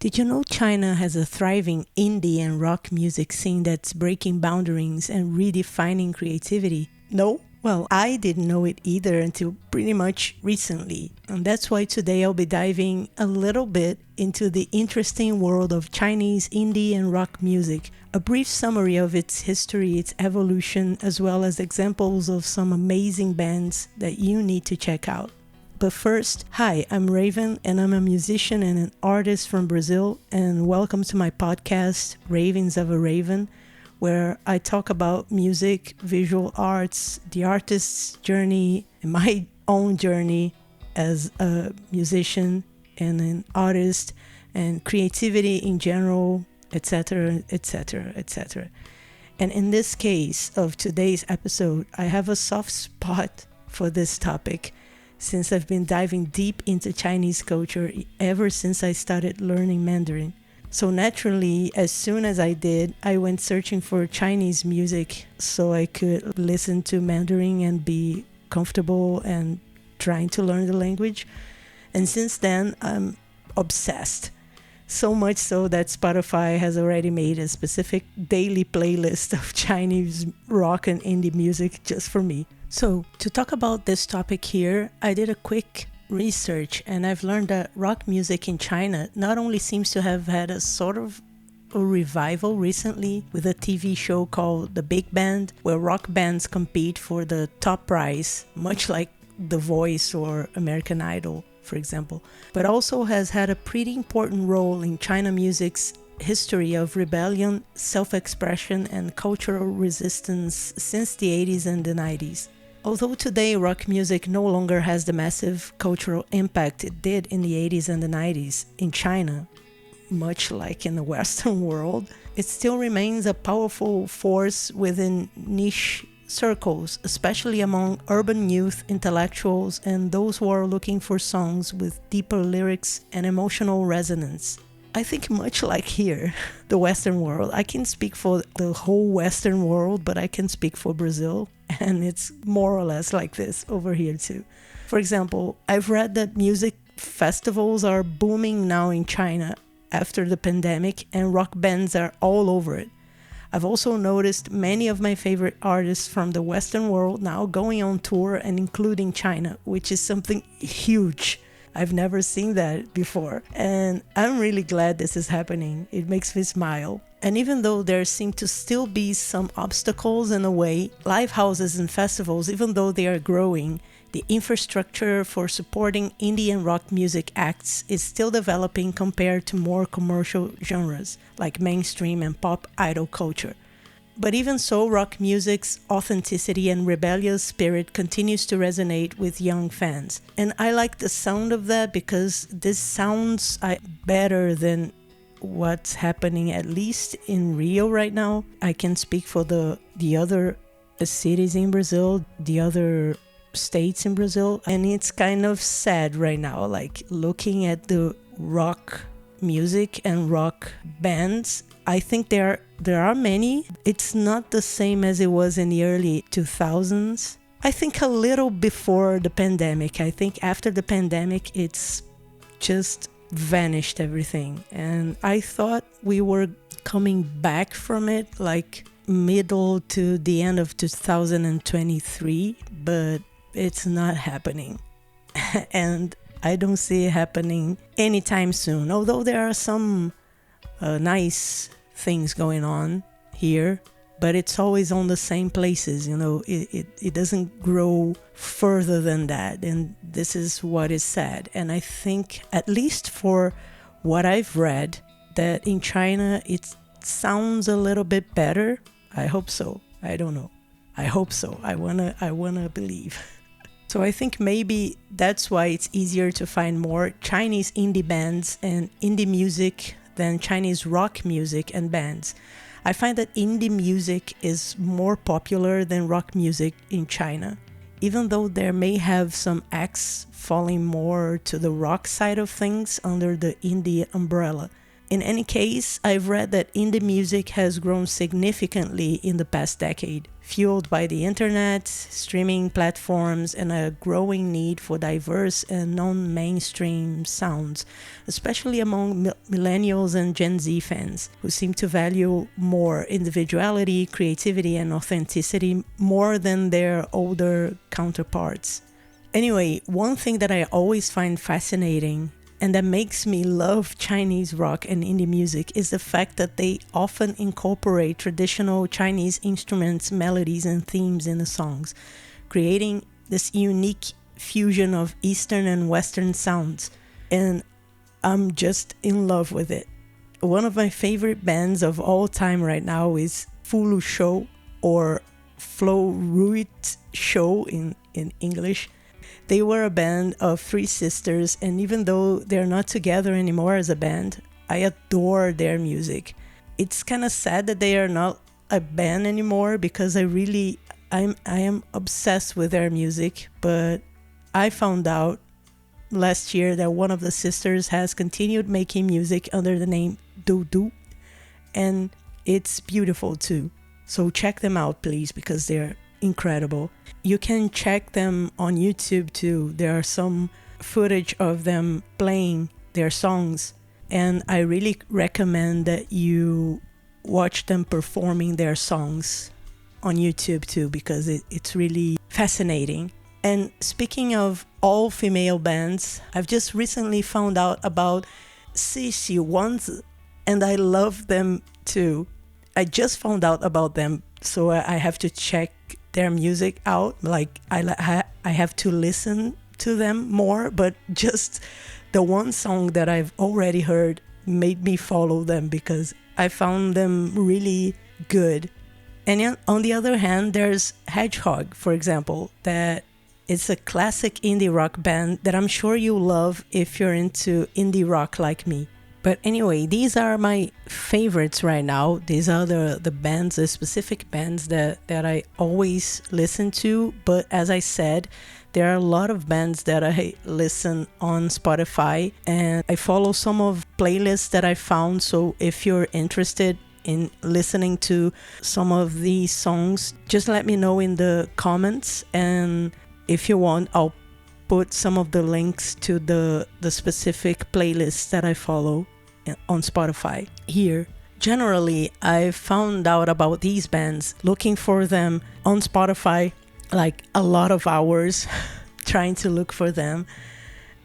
Did you know China has a thriving indie and rock music scene that's breaking boundaries and redefining creativity? No? Well, I didn't know it either until pretty much recently. And that's why today I'll be diving a little bit into the interesting world of Chinese indie and rock music, a brief summary of its history, its evolution, as well as examples of some amazing bands that you need to check out. But first, hi, I'm Raven, and I'm a musician and an artist from Brazil, and welcome to my podcast, Ravens of a Raven, where I talk about music, visual arts, the artist's journey, and my own journey as a musician and an artist, and creativity in general, etc., etc., etc. And in this case of today's episode, I have a soft spot for this topic, since I've been diving deep into Chinese culture ever since I started learning Mandarin. So naturally, as soon as I did, I went searching for Chinese music so I could listen to Mandarin and be comfortable and trying to learn the language. And since then, I'm obsessed. So much so that Spotify has already made a specific daily playlist of Chinese rock and indie music just for me. So, to talk about this topic here, I did a quick research and I've learned that rock music in China not only seems to have had a sort of a revival recently with a TV show called The Big Band, where rock bands compete for the top prize, much like The Voice or American Idol, for example, but also has had a pretty important role in China music's history of rebellion, self-expression, and cultural resistance since the 80s and the 90s. Although today rock music no longer has the massive cultural impact it did in the 80s and the 90s in China, much like in the Western world, it still remains a powerful force within niche circles, especially among urban youth, intellectuals, and those who are looking for songs with deeper lyrics and emotional resonance. I think much like here, the Western world, I can speak for the whole Western world, but I can speak for Brazil, and it's more or less like this over here too. For example, I've read that music festivals are booming now in China after the pandemic, and rock bands are all over it. I've also noticed many of my favorite artists from the Western world now going on tour and including China, which is something huge. I've never seen that before, and I'm really glad this is happening. It makes me smile. And even though there seem to still be some obstacles in a way, live houses and festivals, even though they are growing, the infrastructure for supporting indie and rock music acts is still developing compared to more commercial genres like mainstream and pop idol culture. But even so, rock music's authenticity and rebellious spirit continues to resonate with young fans. And I like the sound of that because this sounds better than what's happening, at least in Rio right now. I can speak for the other cities in Brazil, the other states in Brazil. And it's kind of sad right now, like looking at the rock music and rock bands. I think there are many. It's not the same as it was in the early 2000s. I think a little before the pandemic. I think after the pandemic, it's just vanished everything. And I thought we were coming back from it like middle to the end of 2023, but it's not happening. And I don't see it happening anytime soon, although there are some nice things going on here, but it's always on the same places, it doesn't grow further than that, and this is what is sad. And I think, at least for what I've read, that in China it sounds a little bit better. I hope so. I don't know. I hope so. I wanna believe. So I think maybe that's why it's easier to find more Chinese indie bands and indie music than Chinese rock music and bands. I find that indie music is more popular than rock music in China, even though there may have some acts falling more to the rock side of things under the indie umbrella. In any case, I've read that indie music has grown significantly in the past decade. fueled by the internet, streaming platforms, and a growing need for diverse and non-mainstream sounds, especially among millennials and Gen Z fans, who seem to value more individuality, creativity, and authenticity more than their older counterparts. Anyway, one thing that I always find fascinating and that makes me love Chinese rock and indie music is the fact that they often incorporate traditional Chinese instruments, melodies, and themes in the songs, creating this unique fusion of Eastern and Western sounds. And I'm just in love with it. One of my favorite bands of all time right now is Fulu Show, or Flo Ruit Show in English. They were a band of three sisters, and even though they're not together anymore as a band, I adore their music. It's kind of sad that they are not a band anymore because I am obsessed with their music, but I found out last year that one of the sisters has continued making music under the name Dudu, and it's beautiful too. So check them out, please, because they're incredible. You can check them on YouTube too. There are some footage of them playing their songs, and I really recommend that you watch them performing their songs on YouTube too, because it's really fascinating. And speaking of all female bands, I've just recently found out about Sissy Wanzi, and I love them too. I just found out about them, so I have to check their music out. Like I have to listen to them more, but just the one song that I've already heard made me follow them because I found them really good. And on the other hand, there's Hedgehog, for example, that it's a classic indie rock band that I'm sure you love if you're into indie rock like me. But anyway, these are my favorites right now. These are the bands, the specific bands that I always listen to. But as I said, there are a lot of bands that I listen on Spotify, and I follow some of playlists that I found. So if you're interested in listening to some of these songs, just let me know in the comments. And if you want, I'll put some of the links to the specific playlists that I follow on Spotify here. Generally, I found out about these bands looking for them on Spotify, like a lot of hours trying to look for them.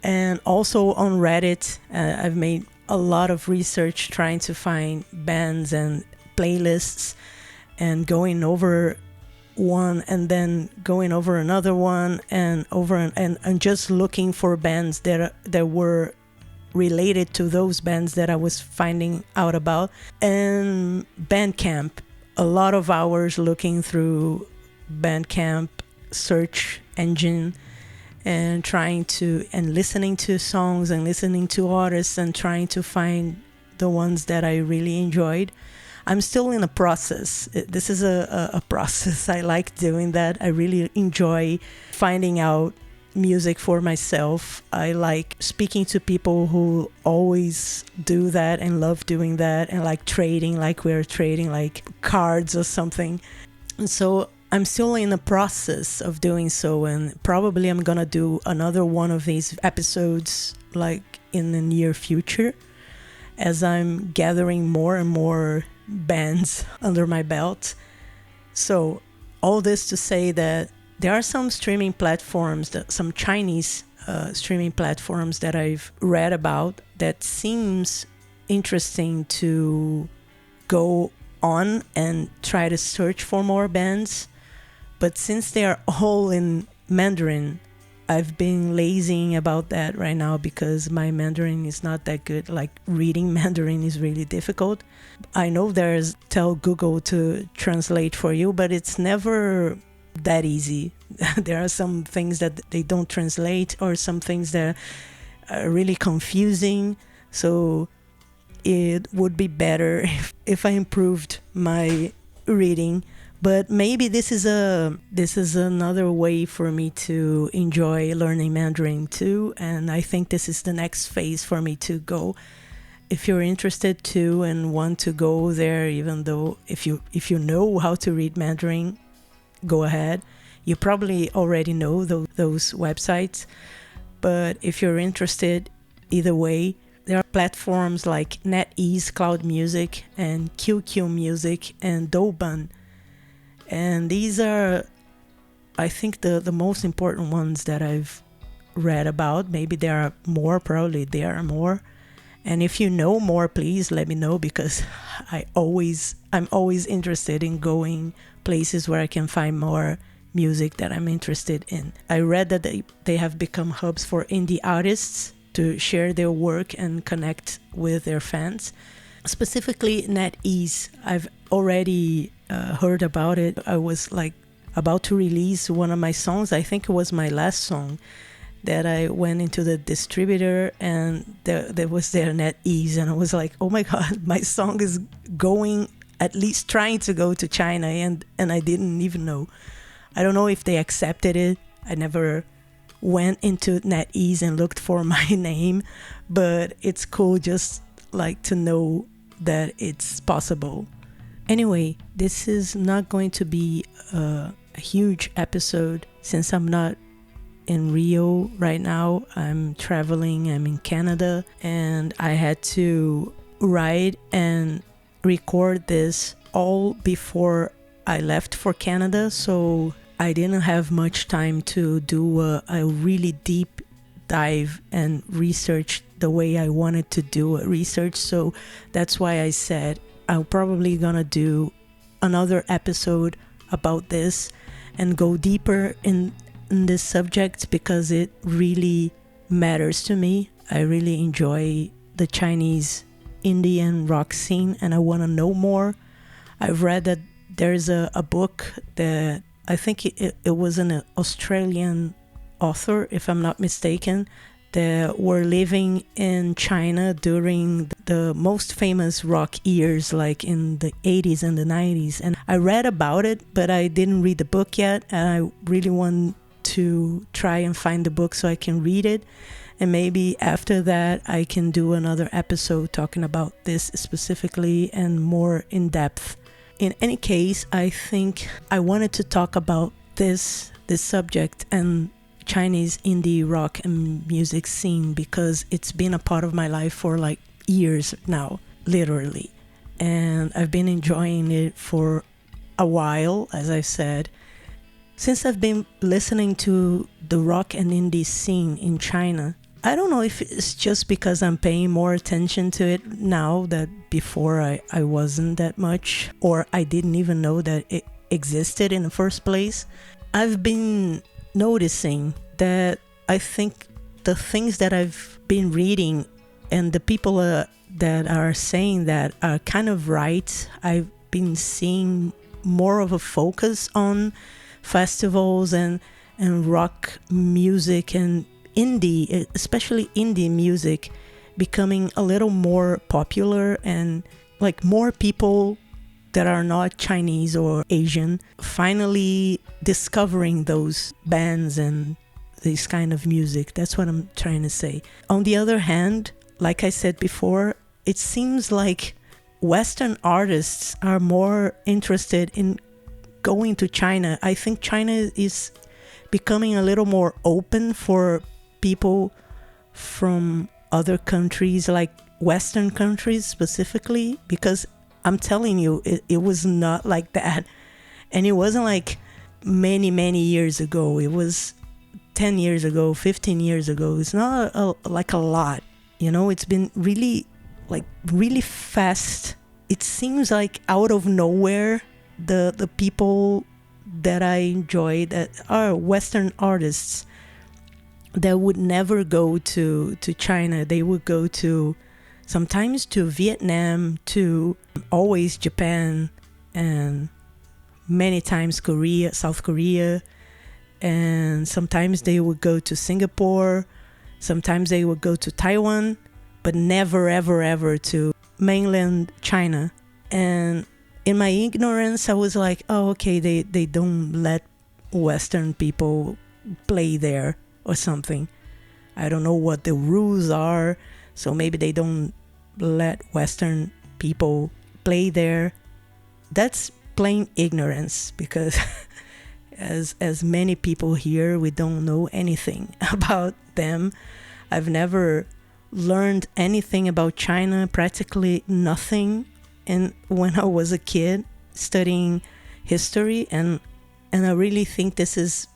And also on Reddit, I've made a lot of research trying to find bands and playlists, and going over one and then going over another one and over and just looking for bands that were related to those bands that I was finding out about. And Bandcamp, a lot of hours looking through Bandcamp search engine and listening to songs and listening to artists and trying to find the ones that I really enjoyed. I'm still in a process. This is a process. I like doing that. I really enjoy finding out music for myself. I like speaking to people who always do that and love doing that, and like trading, like we're trading like cards or something. And so I'm still in the process of doing so, and probably I'm gonna do another one of these episodes like in the near future as I'm gathering more and more bands under my belt. So all this to say that there are some streaming platforms, some Chinese streaming platforms that I've read about that seems interesting to go on and try to search for more bands. But since they are all in Mandarin, I've been lazying about that right now because my Mandarin is not that good. Like reading Mandarin is really difficult. I know tell Google to translate for you, but it's never that easy. There are some things that they don't translate, or some things that are really confusing. So it would be better if I improved my reading. But maybe this is another way for me to enjoy learning Mandarin too, and I think this is the next phase for me to go. If you're interested too and want to go there, even though if you know how to read Mandarin, go ahead. You probably already know those websites, but if you're interested, either way, there are platforms like NetEase Cloud Music and QQ Music and Douban. And these are, I think, the most important ones that I've read about. Maybe there are more, probably there are more. And if you know more, please let me know, because I'm always interested in going places where I can find more music that I'm interested in. I read that they have become hubs for indie artists to share their work and connect with their fans. Specifically NetEase, I've already heard about it. I was like about to release one of my songs. I think it was my last song that I went into the distributor, and there was their NetEase, and I was like, oh my God, my song is going, at least trying to go to China, and I didn't even know. I don't know if they accepted it. I never went into NetEase and looked for my name, but it's cool just like to know that it's possible. Anyway, this is not going to be a huge episode since I'm not in Rio right now. I'm traveling, I'm in Canada, and I had to write and record this all before I left for Canada, so I didn't have much time to do a really deep dive and research the way I wanted to do a research. So that's why I said I'm probably gonna do another episode about this and go deeper in this subject, because it really matters to me. I really enjoy the Chinese Indian rock scene, and I want to know more. I've read that there's a book that I think it was an Australian author, if I'm not mistaken, that were living in China during the most famous rock years, like in the 80s and the 90s. And I read about it, but I didn't read the book yet. And I really want to try and find the book so I can read it. And maybe after that, I can do another episode talking about this specifically and more in depth. In any case, I think I wanted to talk about this subject and Chinese indie rock and music scene because it's been a part of my life for like years now, literally. And I've been enjoying it for a while, as I said. Since I've been listening to the rock and indie scene in China, I don't know if it's just because I'm paying more attention to it now that before I wasn't that much, or I didn't even know that it existed in the first place. I've been noticing that I think the things that I've been reading and the people that are saying that are kind of right. I've been seeing more of a focus on festivals and rock music and indie, especially indie music, becoming a little more popular, and like more people that are not Chinese or Asian finally discovering those bands and this kind of music. That's what I'm trying to say. On the other hand, like I said before, it seems like Western artists are more interested in going to China. I think China is becoming a little more open for people from other countries, like Western countries specifically, because I'm telling you, it was not like that. And it wasn't like many years ago. It was 10 years ago, 15 years ago. It's not like a lot, you know. It's been really fast. It seems like out of nowhere, the people that I enjoy that are Western artists that would never go to China. They would go to sometimes to Vietnam, to always Japan, and many times Korea, South Korea, and sometimes they would go to Singapore, sometimes they would go to Taiwan, but never ever to mainland China. And in my ignorance, I was like, oh, okay, they don't let Western people play there or something. I don't know what the rules are, so maybe they don't let Western people play there. That's plain ignorance, because as many people here, we don't know anything about them. I've never learned anything about China, practically nothing. And when I was a kid studying history, and I really think this is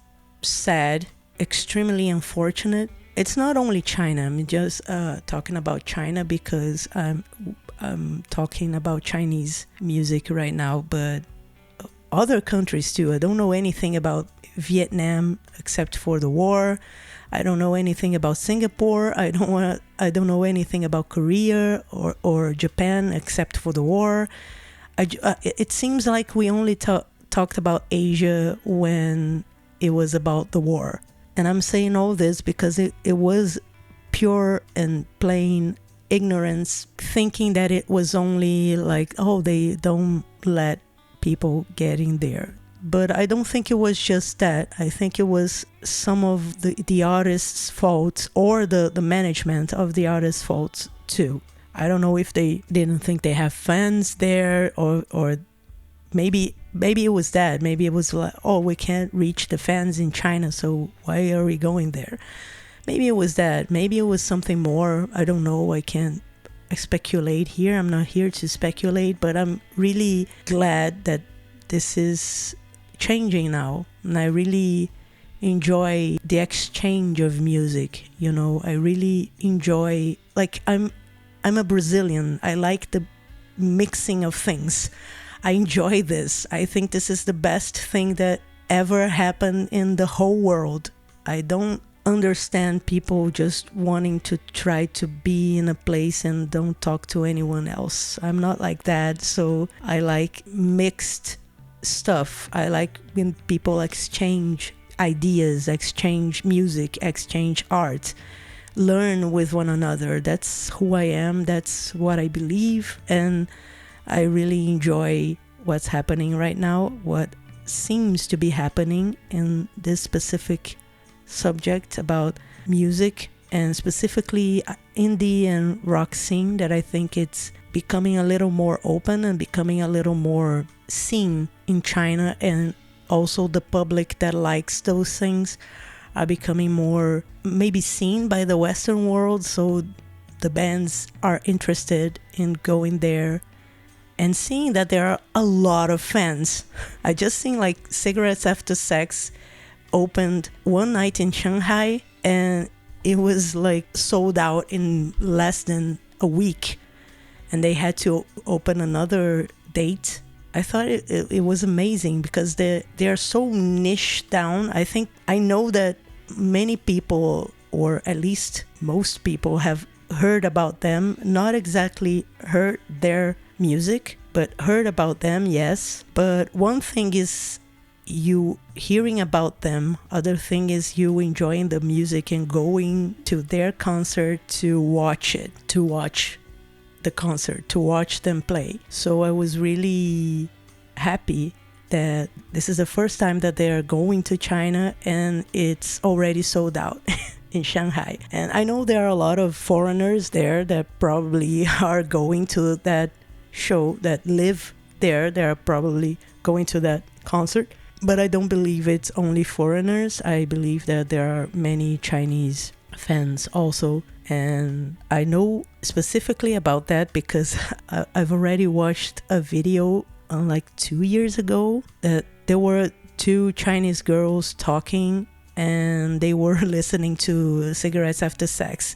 sad, extremely unfortunate. It's not only China. I'm just talking about China because I'm talking about Chinese music right now, but other countries too. I don't know anything about Vietnam except for the war. I don't know anything about Singapore. I don't know anything about Korea or Japan except for the war. It seems like we only talked about Asia when it was about the war. And I'm saying all this because it was pure and plain ignorance, thinking that it was only like, oh, they don't let people get in there. But I don't think it was just that. I think it was some of the artist's faults, or the management of the artist's faults too. I don't know if they didn't think they have fans there, or maybe it was that. Maybe it was like, oh, we can't reach the fans in China, so why are we going there? Maybe it was that. Maybe it was something more. I don't know. I can't speculate here. I'm not here to speculate, but I'm really glad that this is changing now, and I really enjoy the exchange of music. You know, I really enjoy, like, I'm a Brazilian. I like the mixing of things. I enjoy this. I think this is the best thing that ever happened in the whole world. I don't understand people just wanting to try to be in a place and don't talk to anyone else. I'm not like that. So I like mixed stuff. I like when people exchange ideas, exchange music, exchange art, learn with one another. That's who I am. That's what I believe. And I really enjoy what's happening right now, what seems to be happening in this specific subject about music, and specifically indie and rock scene, that I think it's becoming a little more open and becoming a little more seen in China, and also the public that likes those things are becoming more maybe seen by the Western world, so the bands are interested in going there and seeing that there are a lot of fans. I just seen like Cigarettes After Sex opened one night in Shanghai, and it was like sold out in less than a week, and they had to open another date. I thought it was amazing because they are so niche down. I know that many people, or at least most people, have heard about them, not exactly heard their music, but heard about them, yes. But one thing is you hearing about them, other thing is you enjoying the music and going to their concert to watch it, to watch the concert, to watch them play. So I was really happy that this is the first time that they are going to China, and it's already sold out in Shanghai. And I know there are a lot of foreigners there that probably are going to that show, that live there. They're probably going to that concert. But I don't believe it's only foreigners. I believe that there are many Chinese fans also. And I know specifically about that because I've already watched a video like 2 years ago that there were two Chinese girls talking and they were listening to Cigarettes After Sex.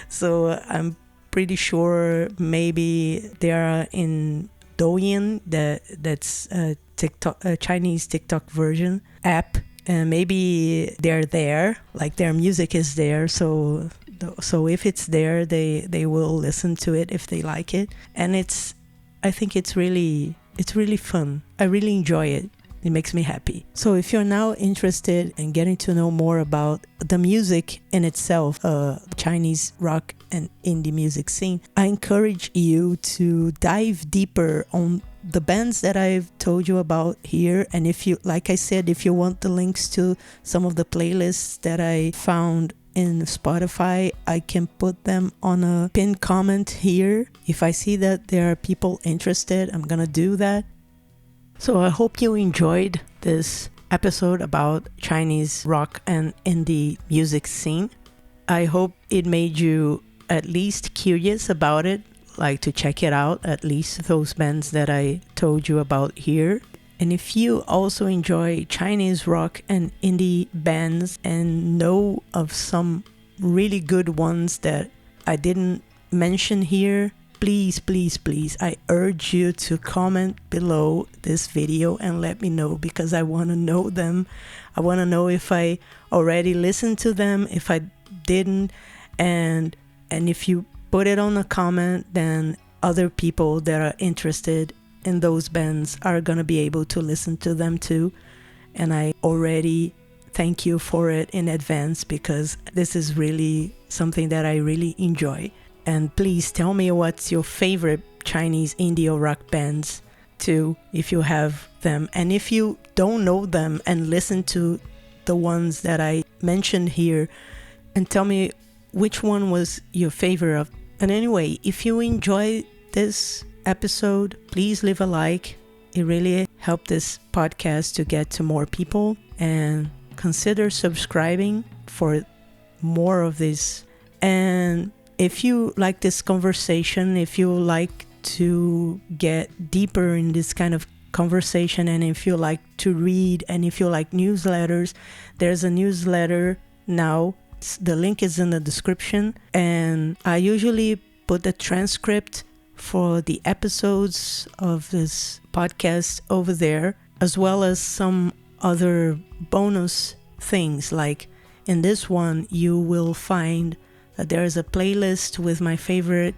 So I'm pretty sure maybe they are in Douyin, that's a TikTok, a Chinese TikTok version app, and maybe they're there, like their music is there. So if it's there, they will listen to it if they like it, and I think it's really fun. I really enjoy it. It makes me happy. So if you're now interested in getting to know more about the music in itself, Chinese rock and indie music scene, I encourage you to dive deeper on the bands that I've told you about here. And if you, like I said, if you want the links to some of the playlists that I found in Spotify, I can put them on a pinned comment here. If I see that there are people interested, I'm gonna do that. So I hope you enjoyed this episode about Chinese rock and indie music scene. I hope it made you at least curious about it, like to check it out, at least those bands that I told you about here. And if you also enjoy Chinese rock and indie bands and know of some really good ones that I didn't mention here, please, please, please, I urge you to comment below this video and let me know, because I want to know them. I want to know if I already listened to them, if I didn't, and if you put it on a comment, then other people that are interested in those bands are going to be able to listen to them too. And I already thank you for it in advance, because this is really something that I really enjoy. And please tell me what's your favorite Chinese indie or rock bands too, if you have them. And if you don't know them, and listen to the ones that I mentioned here, and tell me which one was your favorite. And anyway, if you enjoy this episode, please leave a like. It really helped this podcast to get to more people. And consider subscribing for more of this. And if you like this conversation, if you like to get deeper in this kind of conversation, and if you like to read, and if you like newsletters, there's a newsletter now. The link is in the description. And I usually put the transcript for the episodes of this podcast over there, as well as some other bonus things. Like in this one, you will find that there is a playlist with my favorite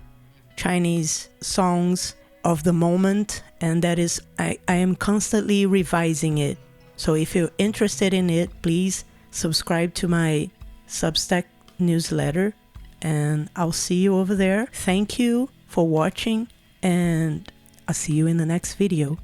Chinese songs of the moment, and that is, I am constantly revising it. So if you're interested in it, please subscribe to my Substack newsletter, and I'll see you over there. Thank you for watching, and I'll see you in the next video.